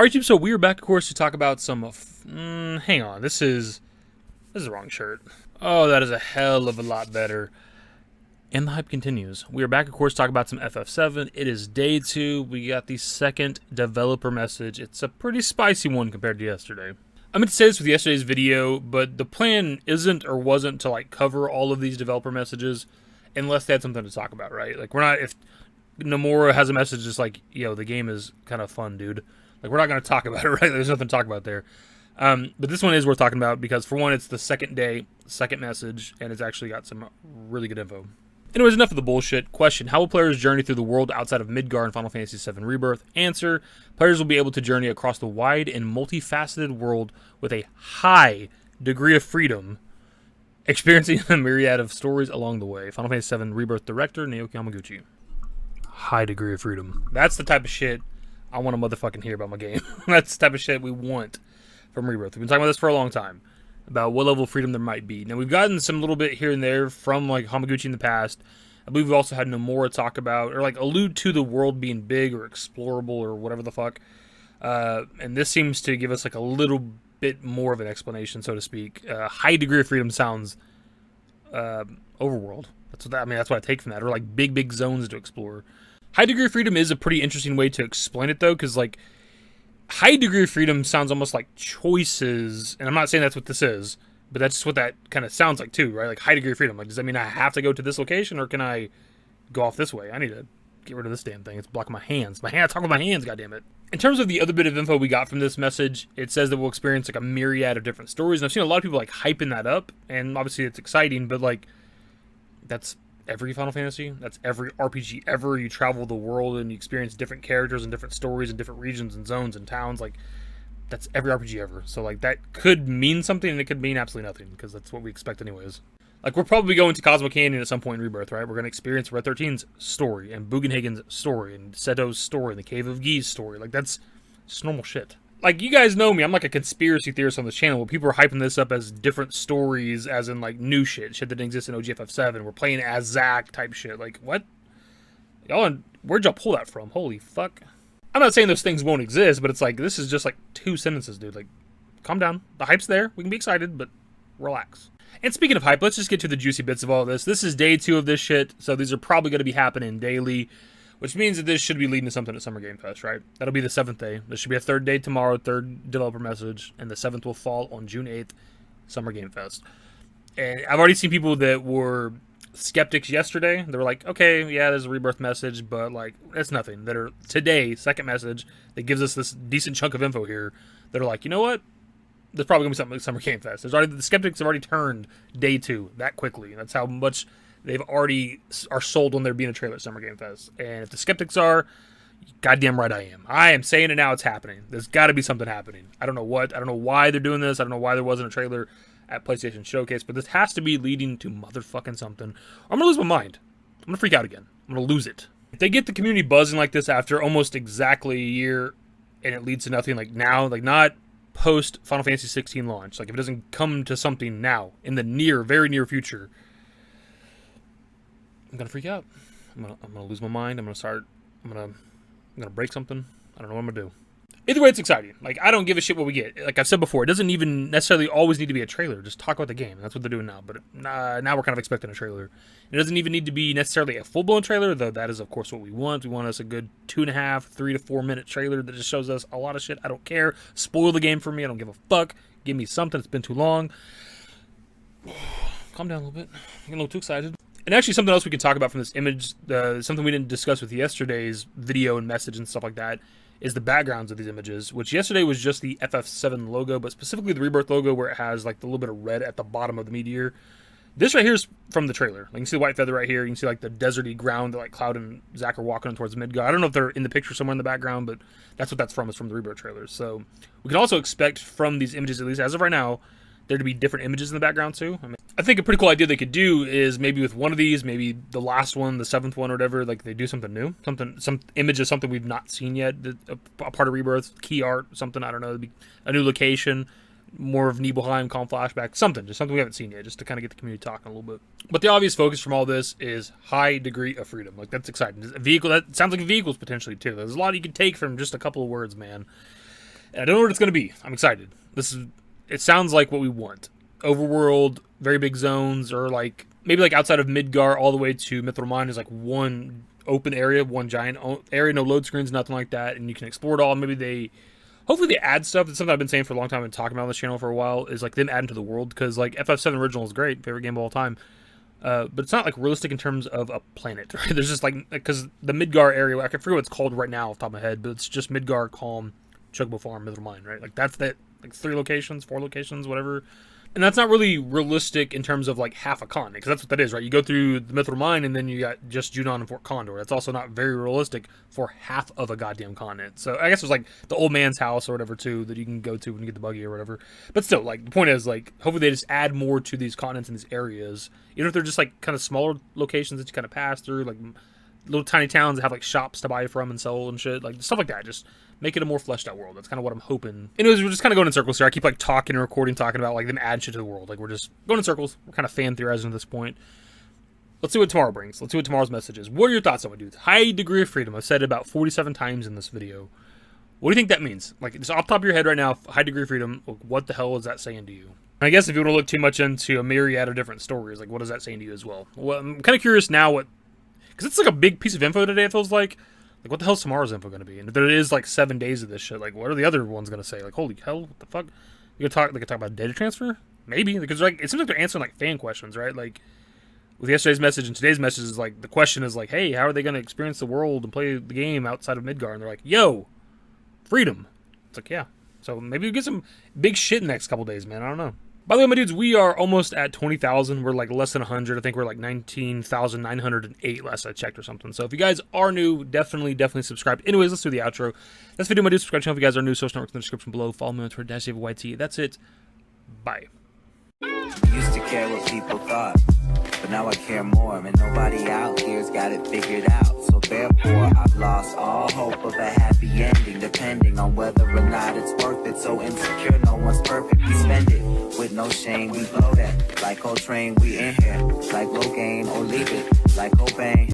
Alright, so we are back, of course, to talk about some... hang on, this is the wrong shirt. Oh, that is a hell of a lot better. And the hype continues. We are back, of course, to talk about some FF7. It is day 2. We got the second developer message. It's a pretty spicy one compared to yesterday. I meant to say this with yesterday's video, but the plan isn't or wasn't to like cover all of these developer messages unless they had something to talk about, right? Like, we're not... If Nomura has a message just like, yo, the game is kind of fun, dude. Like, we're not going to talk about it, right? There's nothing to talk about there. But this one is worth talking about because, for one, it's the second day, second message, and it's actually got some really good info. Anyways, enough of the bullshit. Question: how will players journey through the world outside of Midgar in Final Fantasy VII Rebirth? Answer: players will be able to journey across the wide and multifaceted world with a high degree of freedom, experiencing a myriad of stories along the way. Final Fantasy VII Rebirth director Naoki Yamaguchi. High degree of freedom. That's the type of shit I want to motherfucking hear about my game. That's the type of shit we want from Rebirth. We've been talking about this for a long time, about what level of freedom there might be. Now, we've gotten some little bit here and there from, like, Hamaguchi in the past. I believe we've also had Nomura talk about, or, like, allude to the world being big or explorable or whatever the fuck. And this seems to give us, like, a little bit more of an explanation, so to speak. High degree of freedom sounds overworld. That's what I take from that. Or, like, big zones to explore. High degree of freedom is a pretty interesting way to explain it, though, because, like, high degree of freedom sounds almost like choices, and I'm not saying that's what this is, but that's just what that kind of sounds like, too, right? Like, high degree of freedom. Like, does that mean I have to go to this location, or can I go off this way? I need to get rid of this damn thing. It's blocking my hands. I talk with my hands, goddammit. In terms of the other bit of info we got from this message, it says that we'll experience, like, a myriad of different stories, and I've seen a lot of people, like, hyping that up, and obviously it's exciting, but, like, that's every Final Fantasy. That's every RPG ever. You travel the world and you experience different characters and different stories and different regions and zones and towns. Like, that's every RPG ever. So, like, that could mean something and it could mean absolutely nothing because that's what we expect anyways. Like, we're probably going to Cosmo Canyon at some point in Rebirth, right? We're going to experience Red 13's story and Bugenhagen's story and Seto's story and the Cave of Gi's story. Like, that's just normal shit. Like, you guys know me, I'm like a conspiracy theorist on this channel where people are hyping this up as different stories, as in, like, new shit that didn't exist in OGFF7. We're playing as Zack type shit. Like, what? Y'all, where'd y'all pull that from? Holy fuck. I'm not saying those things won't exist, but it's like, this is just like 2 sentences, dude. Like, calm down. The hype's there. We can be excited, but relax. And speaking of hype, let's just get to the juicy bits of all this. This is day 2 of this shit, so these are probably going to be happening daily. Which means that this should be leading to something at Summer Game Fest, right? That'll be the 7th day. There should be a 3rd day tomorrow, 3rd developer message, and the 7th will fall on June 8th, Summer Game Fest. And I've already seen people that were skeptics yesterday. They were like, okay, yeah, there's a Rebirth message, but, like, it's nothing. That are today, second message, that gives us this decent chunk of info here, that are like, you know what? There's probably going to be something like Summer Game Fest. The skeptics have already turned day 2 that quickly. That's how much they've already are sold on there being a trailer at Summer Game Fest. And if the skeptics are, goddamn right I am. I am saying it now, it's happening. There's got to be something happening. I don't know what. I don't know why they're doing this. I don't know why there wasn't a trailer at PlayStation Showcase. But this has to be leading to motherfucking something. I'm going to lose my mind. I'm going to freak out again. I'm going to lose it. If they get the community buzzing like this after almost exactly a year and it leads to nothing, like now, like not post Final Fantasy 16 launch, like if it doesn't come to something now, in the very near future, I'm gonna freak out. I'm gonna lose my mind. I'm gonna break something. I don't know what I'm gonna do. Either way, it's exciting. Like, I don't give a shit what we get. Like I've said before, it doesn't even necessarily always need to be a trailer. Just talk about the game. That's what they're doing now. But now we're kind of expecting a trailer. It doesn't even need to be necessarily a full-blown trailer, though that is, of course, what we want. We want us a good 2.5, 3 to 4 minute trailer that just shows us a lot of shit. I don't care. Spoil the game for me. I don't give a fuck. Give me something. It's been too long. Calm down a little bit. I'm getting a little too excited. And actually, something else we can talk about from this image, something we didn't discuss with yesterday's video and message and stuff like that, is the backgrounds of these images, which yesterday was just the FF7 logo, but specifically the Rebirth logo where it has like the little bit of red at the bottom of the meteor. This right here is from the trailer. Like, you can see the white feather right here. You can see like the deserty ground that like Cloud and Zack are walking on towards Midgar. I don't know if they're in the picture somewhere in the background, but that's what that's from. Is from the Rebirth trailers. So we can also expect from these images, at least as of right now, there to be different images in the background too. I think a pretty cool idea they could do is maybe with one of these, maybe the last one, the 7th one or whatever, like they do something new, some image of something we've not seen yet, a part of Rebirth, key art, something, I don't know, a new location, more of Nibelheim, calm flashback, something we haven't seen yet, just to kind of get the community talking a little bit. But the obvious focus from all this is high degree of freedom. Like, that's exciting. A vehicle, that sounds like vehicles potentially too. There's a lot you can take from just a couple of words, man. And I don't know what it's going to be. I'm excited. It sounds like what we want. Overworld, very big zones, or like maybe like outside of Midgar all the way to Mithril Mine is like one open area, one giant area, no load screens, nothing like that, and you can explore it all. Hopefully they add stuff. That's something I've been saying for a long time and talking about on this channel for a while, is like them adding to the world, because like FF7 Original is great, favorite game of all time. But it's not like realistic in terms of a planet. Right? There's just like, because the Midgar area, I can forget what it's called right now off the top of my head, but it's just Midgar, Calm, Chocobo Farm, Mithril Mine, right? Like that's that, like 3 locations, 4 locations, whatever. And that's not really realistic in terms of like half a continent, because that's what that is, right? You go through the Mithril Mine and then you got just Junon and Fort Condor. That's also not very realistic for half of a goddamn continent. So I guess there's like the old man's house or whatever too that you can go to when you get the buggy or whatever. But still, like the point is, like, hopefully they just add more to these continents and these areas, even if they're just like kind of smaller locations that you kind of pass through, like little tiny towns that have like shops to buy from and sell and shit, like stuff like that. Just make it a more fleshed out world. That's kind of what I'm hoping. Anyways, we're just kind of going in circles here. I keep like talking and recording, talking about like them adding shit to the world. Like we're just going in circles. We're kind of fan theorizing at this point. Let's see what tomorrow brings. Let's see what tomorrow's message is. What are your thoughts on it, dudes? High degree of freedom. I've said it about 47 times in this video. What do you think that means? Like, just off the top of your head right now, high degree of freedom, what the hell is that saying to you? And I guess if you want to look too much into a myriad of different stories, like what is that saying to you as well? Well, I'm kind of curious now what, because it's like a big piece of info today, it feels like. Like, what the hell's tomorrow's info going to be? And if there is like 7 days of this shit, like, what are the other ones going to say? Like, holy hell, what the fuck? They could talk about data transfer? Maybe, because like it seems like they're answering like fan questions, right? Like with yesterday's message and today's message is like the question is like, hey, how are they going to experience the world and play the game outside of Midgar? And they're like, yo, freedom. It's like, yeah. So maybe we get some big shit in the next couple days, man. I don't know. By the way, my dudes, we are almost at 20,000. We're like less than 100. I think we're like 19,908 last I checked or something. So if you guys are new, definitely subscribe. Anyways, let's do the outro. That's the video, my dudes. Subscribe to the channel if you guys are new. Social networks in the description below. Follow me on Twitter, @DaveYT. That's it. Bye. Used to care what people thought, but now I care more, and nobody out here's got it figured out. So therefore, I've lost all hope of a happy ending, depending on whether or not it's worth it. So insecure, no one's perfect. We spend it with no shame. We blow that like Coltrane. We in here like Logain, or leave it like Cobain.